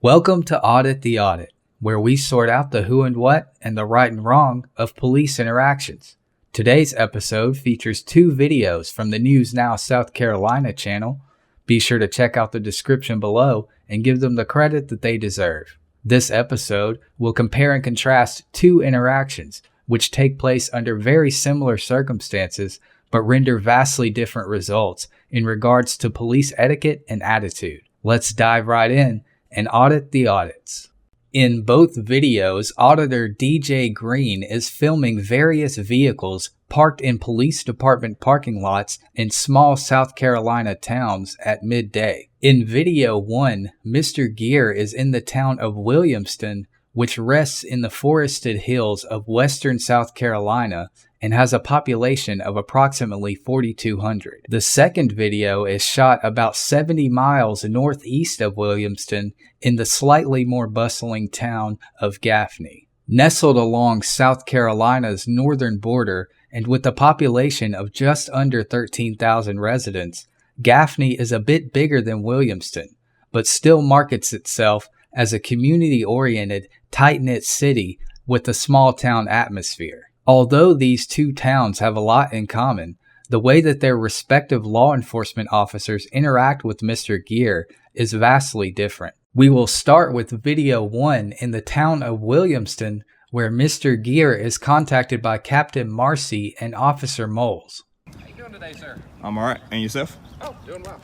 Welcome to Audit the Audit, where we sort out the who and what and the right and wrong of police interactions. Today's episode features 2 videos from the News Now South Carolina channel. Be sure to check out the description below and give them the credit that they deserve. This episode will compare and contrast 2 interactions which take place under very similar circumstances but render vastly different results in regards to police etiquette and attitude. Let's dive right in and audit the audits. In both videos, Auditor DJ Green is filming various vehicles parked in police department parking lots in small South Carolina towns at midday. In video 1, Mr. Gear is in the town of Williamston, which rests in the forested hills of western South Carolina and has a population of approximately 4,200. The second video is shot about 70 miles northeast of Williamston in the slightly more bustling town of Gaffney. Nestled along South Carolina's northern border and with a population of just under 13,000 residents, Gaffney is a bit bigger than Williamston, but still markets itself as a community-oriented, tight-knit city with a small-town atmosphere. Although these 2 towns have a lot in common, the way that their respective law enforcement officers interact with Mr. Gear is vastly different. We will start with video 1 in the town of Williamston, where Mr. Gear is contacted by Captain Marcy and Officer Moles. How you doing today, sir? I'm alright. And yourself? Oh, doing well.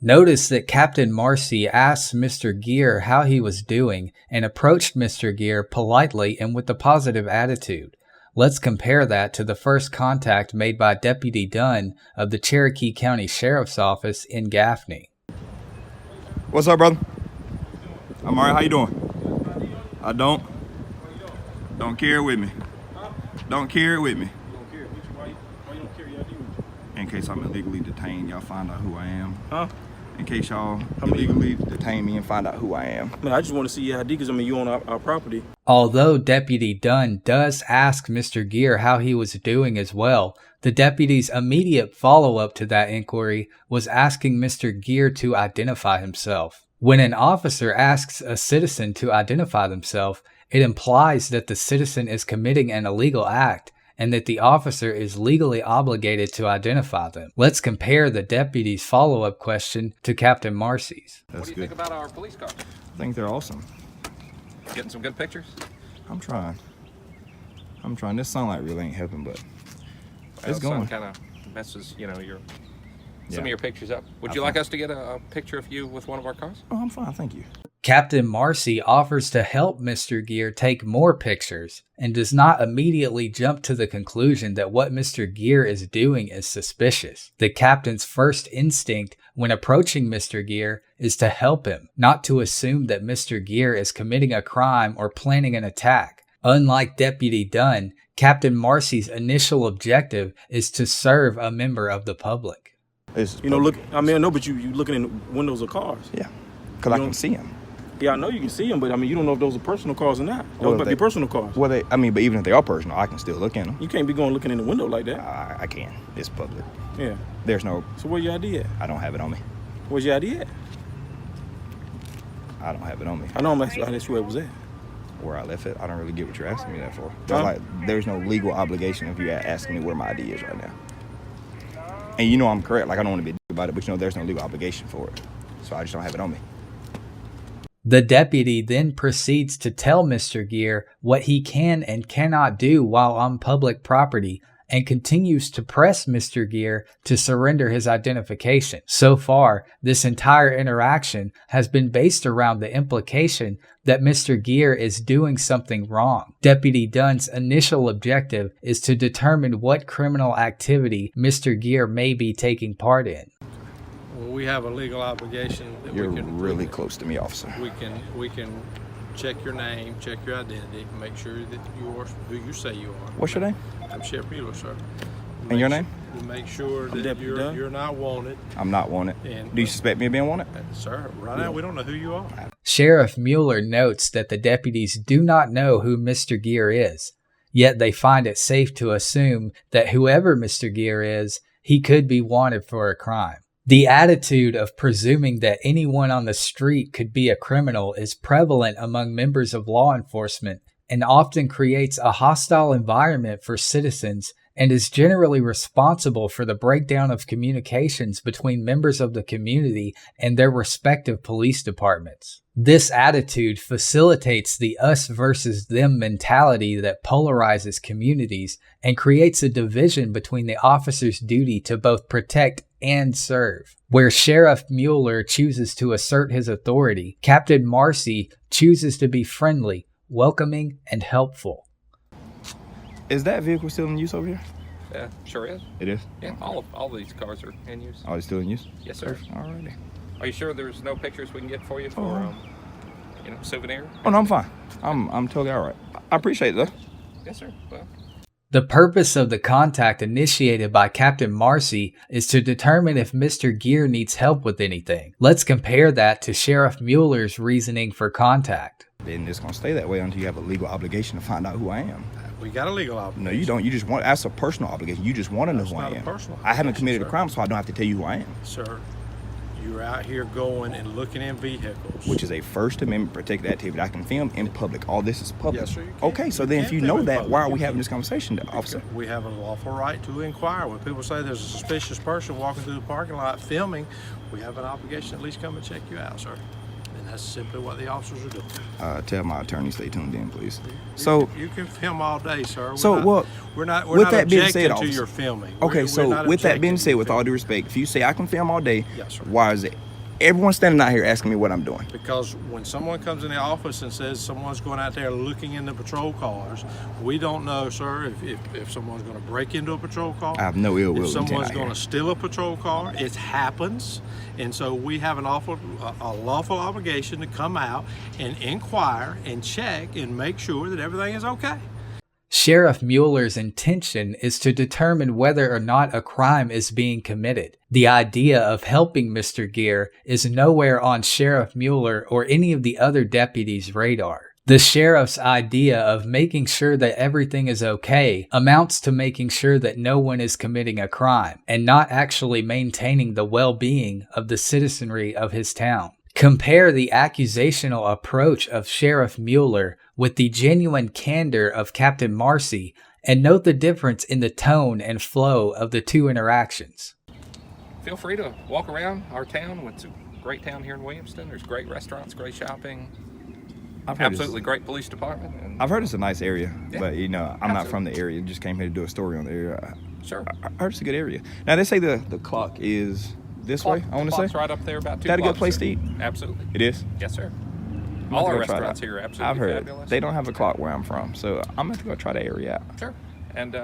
Notice that Captain Marcy asked Mr. Gear how he was doing and approached Mr. Gear politely and with a positive attitude. Let's compare that to the first contact made by Deputy Dunn of the Cherokee County Sheriff's Office in Gaffney. What's up, brother? I'm alright. How you doing? I don't carry it with me. Don't carry it with me. Why you don't carry your ID? In case I'm illegally detained, y'all find out who I am. Huh? In case y'all illegally detain me and find out who I am. Man, I just want to see your ID because you on our property. Although Deputy Dunn does ask Mr. Gear how he was doing as well, the deputy's immediate follow-up to that inquiry was asking Mr. Gear to identify himself. When an officer asks a citizen to identify themselves, it implies that the citizen is committing an illegal act and that the officer is legally obligated to identify them. Let's compare the deputy's follow-up question to Captain Marcy's. What do you think about our police cars? I think they're awesome. Getting some good pictures? I'm trying. This sunlight really ain't helping, but it's going. Kind of messes, some Yeah. of your pictures up. Would you like us to get a picture of you with one of our cars? Oh, I'm fine. Thank you. Captain Marcy offers to help Mr. Gear take more pictures and does not immediately jump to the conclusion that what Mr. Gear is doing is suspicious. The captain's first instinct when approaching Mr. Gear is to help him, not to assume that Mr. Gear is committing a crime or planning an attack. Unlike Deputy Dunn, Captain Marcy's initial objective is to serve a member of the public. Look. I know, but you looking in the windows of cars. Yeah, because I can see them. Yeah, I know you can see them, but you don't know if those are personal cars or not. Those might be personal cars. Well, but even if they are personal, I can still look in them. You can't be going looking in the window like that. I can. It's public. Yeah. There's no. So where your ID at? I don't have it on me. Where's your ID at? I don't have it on me. I know that's where it was at. Where I left it, I don't really get what you're asking me that for. There's no legal obligation if you're asking me where my ID is right now. And I'm correct. I don't want to be a dick about it, but there's no legal obligation for it. So I just don't have it on me. The deputy then proceeds to tell Mr. Gear what he can and cannot do while on public property and continues to press Mr. Gear to surrender his identification. So far, this entire interaction has been based around the implication that Mr. Gear is doing something wrong. Deputy Dunn's initial objective is to determine what criminal activity Mr. Gear may be taking part in. Well, we have a legal obligation that You're really close to me, officer. We can check your name, check your identity, make sure that you are who you say you are. What's your name? I'm Sheriff Mueller, sir. And your name? To make sure that you're not wanted. I'm not wanted. Do you suspect me of being wanted? Sir, right now we don't know who you are. Sheriff Mueller notes that the deputies do not know who Mr. Gear is, yet they find it safe to assume that whoever Mr. Gear is, he could be wanted for a crime. The attitude of presuming that anyone on the street could be a criminal is prevalent among members of law enforcement and often creates a hostile environment for citizens and is generally responsible for the breakdown of communications between members of the community and their respective police departments. This attitude facilitates the us versus them mentality that polarizes communities and creates a division between the officer's duty to both protect and serve. Where Sheriff Mueller chooses to assert his authority, Captain Marcy chooses to be friendly, welcoming, and helpful. Is that vehicle still in use over here? Yeah, sure is. It is? Yeah, all these cars are in use. Oh, it's still in use? Yes, sir. Alrighty. Are you sure there's no pictures we can get for you for, souvenir? Oh, no, I'm fine. I'm totally all right. I appreciate it, though. Yes, sir. Well, The purpose of the contact initiated by Captain Marcy is to determine if Mr. Gear needs help with anything. Let's compare that to Sheriff Mueller's reasoning for contact. And it's going to stay that way until you have a legal obligation to find out who I am. We got a legal obligation. No, you don't. You just want, that's a personal obligation. You just want to know That's who I not a am. personal I haven't obligation, committed a sir. crime, so I don't have to tell you who I am, Sir, you're out here going and looking in vehicles. which is a First Amendment protected activity. I can film in public. All this is public. Yes, sir, you can. Okay, so You then can if you film know in that, public. why are You we having can. this conversation, officer? We have a lawful right to inquire. When people say there's a suspicious person walking through the parking lot filming, we have an obligation to at least come and check you out, sir. And that's simply what the officers are doing. Tell my attorney stay tuned in, please. You So, can, you can film all day, sir. We're not with that being objecting said, to officer- your filming. okay, We're so not with that being objecting said, to with all filming. due respect, if you say I can film all day, Yes, sir. why is it everyone's standing out here asking me what I'm doing? Because when someone comes in the office and says someone's going out there looking in the patrol cars, we don't know, sir, if someone's going to break into a patrol car. I have no ill will If intent someone's out going here. to steal a patrol car, it happens. And so we have a lawful obligation to come out and inquire and check and make sure that everything is okay. Sheriff Mueller's intention is to determine whether or not a crime is being committed. The idea of helping Mr. Gear is nowhere on Sheriff Mueller or any of the other deputies' radar. The sheriff's idea of making sure that everything is okay amounts to making sure that no one is committing a crime and not actually maintaining the well-being of the citizenry of his town. Compare the accusational approach of Sheriff Mueller with the genuine candor of Captain Marcy and note the difference in the tone and flow of the two interactions. feel free to walk around our town. It's a great town here in Williamston. There's great restaurants, great shopping, absolutely great police department. And I've heard it's a nice area, Yeah, but I'm not absolutely. from the area. Just came here to do a story on the area. sure. I heard it's a good area. Now they say the clock is this way. I want to say Clock's right up there about 2 That a good blocks, place sir. to eat? Absolutely. it is. Yes, sir. I'm All gonna our go try it restaurants out. here are absolutely I've heard fabulous. they don't have a clock where I'm from, so I'm gonna have to go try the area out. Sure. And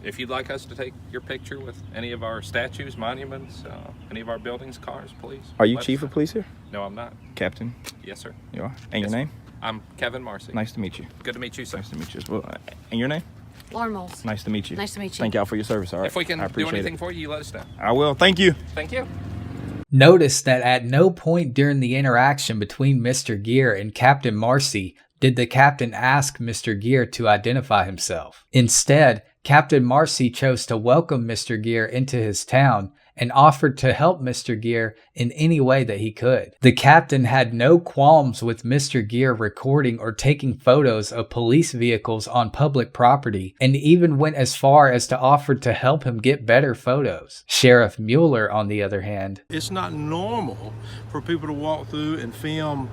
if you'd like us to take your picture with any of our statues, monuments, any of our buildings, cars, please. Are you let us chief know. of police here? No, I'm not. Captain? Yes, sir. You are. And Yes, your sir. name? I'm Kevin Marcy. Nice to meet you. Good to meet you, sir. Nice to meet you as well. And your name? Lauren Moles. Nice to meet you. Nice to meet you. Thank y'all for your service. All right. If we can I do appreciate anything it. for you, let us know. I will. Thank you. Thank you. Notice that at no point during the interaction between Mr. Gear and Captain Marcy did the captain ask Mr. Gear to identify himself. Instead, Captain Marcy chose to welcome Mr. Gear into his town and offered to help Mr. Gear in any way that he could. The captain had no qualms with Mr. Gear recording or taking photos of police vehicles on public property and even went as far as to offer to help him get better photos. Sheriff Mueller, on the other hand, It's not normal for people to walk through and film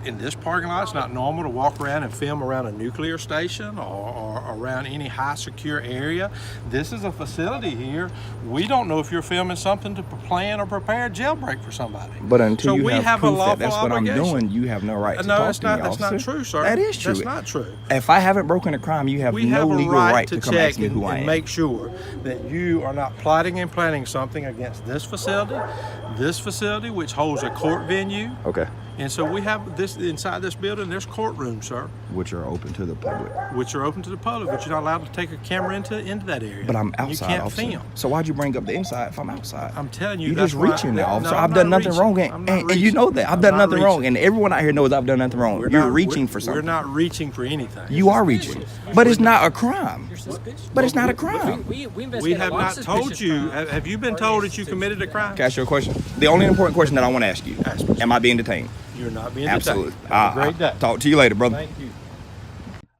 in this parking lot. It's not normal to walk around and film around a nuclear station or around any high secure area. This is a facility here. We don't know if you're filming something to plan or prepare a jailbreak for somebody. But until So you we have have a proof that lawful that's what I'm obligation. doing, you have no right to No, talk that's to me, not. That's not officer. true, sir. That is true. That's not true. If I haven't broken a crime, you have We no have a legal right right to to come check ask me and, who I and am. make sure that you are not plotting and planning something against this facility, which holds a court venue, Okay. And so we have this inside this building. There's courtrooms, sir, which are open to the public. which are open to the public, but you're not allowed to take a camera into that area. But I'm outside, You can't officer. film. So why'd you bring up the inside if I'm outside? I'm telling you, You that's just why- reaching now, No, officer. I'm I've not done nothing reaching. wrong, I'm not and you know that I've I'm done not nothing wrong, reaching. and everyone out here knows I've done nothing wrong. We're You're not- reaching we're- for something. We're not reaching for anything. You are reaching, but it's not a crime. You're suspicious. But it's not a crime. We We investigate have a lot not of told suspicious you. crimes. Have you been told that you committed a crime? Can I ask you a question? The only important question that I want to ask you: Ask me. am I being detained? You're not being Absolutely. detained. Have a great day. Talk to you later, brother. Thank you.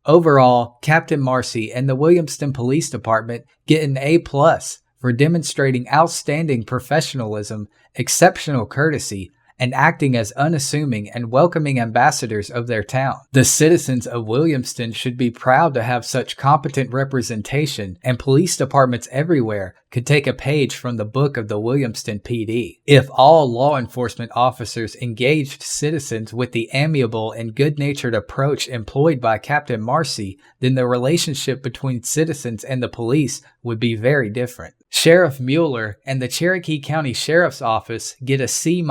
Overall, Captain Marcy and the Williamston Police Department get an A+ for demonstrating outstanding professionalism, exceptional courtesy, and acting as unassuming and welcoming ambassadors of their town. The citizens of Williamston should be proud to have such competent representation, and police departments everywhere could take a page from the book of the Williamston PD. If all law enforcement officers engaged citizens with the amiable and good-natured approach employed by Captain Marcy, then the relationship between citizens and the police would be very different. Sheriff Mueller and the Cherokee County Sheriff's Office get a C-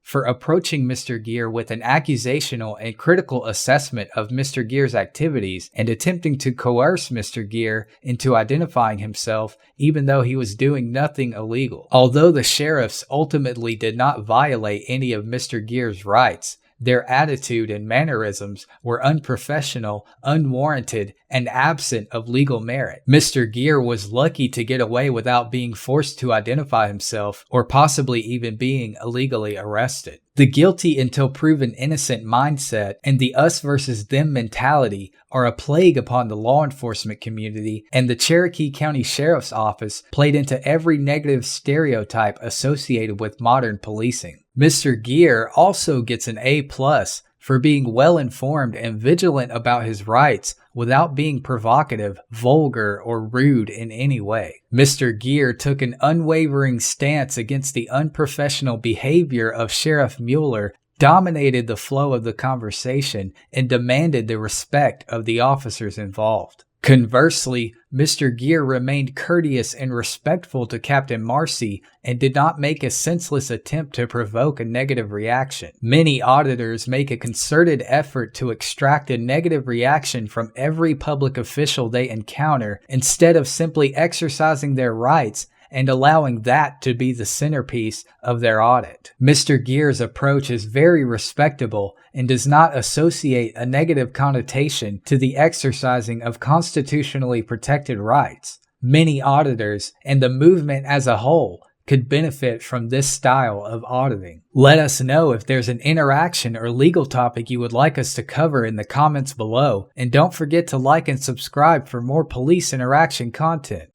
for approaching Mr. Gear with an accusational and critical assessment of Mr. Gear's activities and attempting to coerce Mr. Gear into identifying himself even though he was doing nothing illegal. Although the sheriffs ultimately did not violate any of Mr. Gear's rights, their attitude and mannerisms were unprofessional, unwarranted, and absent of legal merit. Mr. Gear was lucky to get away without being forced to identify himself or possibly even being illegally arrested. The guilty until proven innocent mindset and the us versus them mentality are a plague upon the law enforcement community, and the Cherokee County Sheriff's Office played into every negative stereotype associated with modern policing. Mr. Gear also gets an A+ for being well-informed and vigilant about his rights without being provocative, vulgar, or rude in any way. Mr. Gear took an unwavering stance against the unprofessional behavior of Sheriff Mueller, dominated the flow of the conversation, and demanded the respect of the officers involved. Conversely, Mr. Gear remained courteous and respectful to Captain Marcy and did not make a senseless attempt to provoke a negative reaction. Many auditors make a concerted effort to extract a negative reaction from every public official they encounter instead of simply exercising their rights and allowing that to be the centerpiece of their audit. Mr. Gear's approach is very respectable and does not associate a negative connotation to the exercising of constitutionally protected rights. Many auditors, and the movement as a whole, could benefit from this style of auditing. Let us know if there's an interaction or legal topic you would like us to cover in the comments below, and don't forget to like and subscribe for more police interaction content.